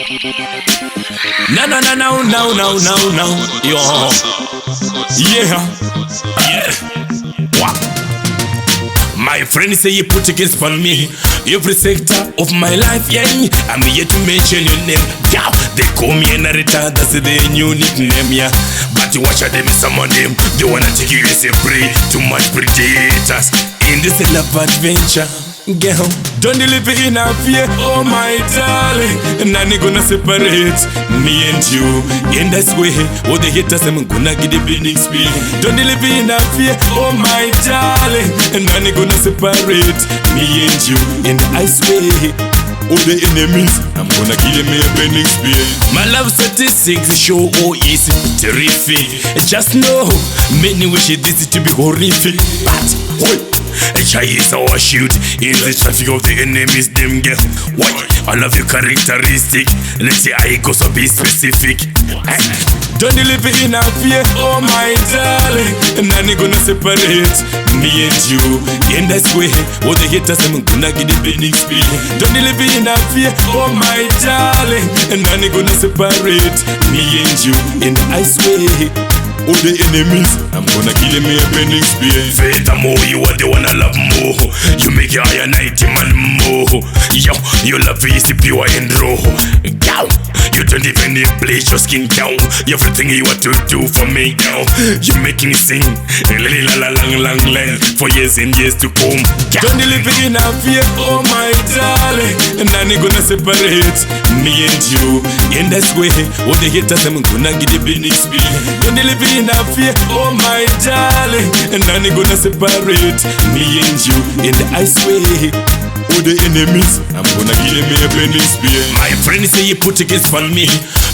No. Yo. Yeah. Wow. My friends say you put against on me every sector of my life, yeah. I'm here to mention your name. Yeah, they call me a narrator, that's their new nickname, yeah. But you watch out them some of them, they wanna take you as a prey. Too much predators in this love adventure. Girl, don't live in a fear, oh my darling. None gonna separate me and you in this way. Oh, the haters, I'm gonna get the burning speed. Don't live in a fear, oh my darling. None gonna separate me and you in the ice way. All the enemies, I'm gonna give them a burning spear. My love statistics show all is terrific. Just know, many wish this to be horrific. But, wait. A Chinese or shoot in the traffic of the enemies, them girl. Why? I love your characteristic. Let's say I go so be specific. Don't live in a fear, oh my darling. None gonna separate me and you in this way. All the haters, I'm gonna get the burning speed. Don't live in a fear, oh my darling. None gonna separate me and you in the ice way. All the enemies, I'm gonna kill them a burning spear. Furthermore, you are the one I love more. You make your higher night man more. Yo, your love is pure and raw. Yo, you don't even need bleach your skin down. Everything you want to do for me now, you making me sing lang for years and years to come. Don't live in a fear, oh my darling. None gonna separate me and you in this way. All the haters, I'm gonna get the burning spear. Don't live in a fear, oh my darling. None gonna separate me and you in the ice way. All the enemies, I'm gonna give them a burning spear. My friends say you put against on me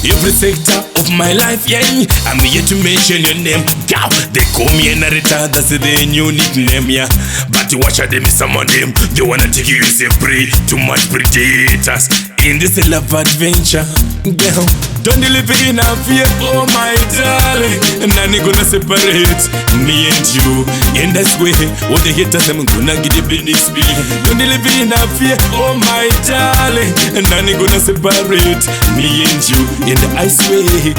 every sector of my life, yeah. I'm here to mention your name. Girl, they call me a narrator, that's their new nickname, yeah. But you watch out them, some of them, they wanna take you as a prey. Too much predators in this love adventure. Girl, don't live in a fear, oh my darling. None gonna separate me and you in this way. All the haters, I'm gonna get the burning speed. Don't live in a fear, oh my darling. None gonna separate me and you in the ice way.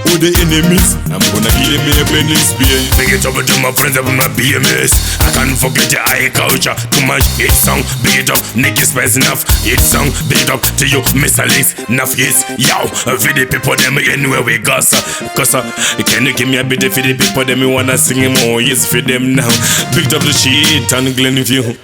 All the enemies, I'm gonna give them a burning spear. Big it up to my friends up on my BMS. I can't forget the high culture. Too much hit song, big it up, niggas spice enough. Hit song, big it up to you, Mr. Links, enough yes. Yo, for the people them anywhere we go, sir. Cause can you give me a bit for the people them wanna sing more? Yes, for them now. Big up the shit and Glenview.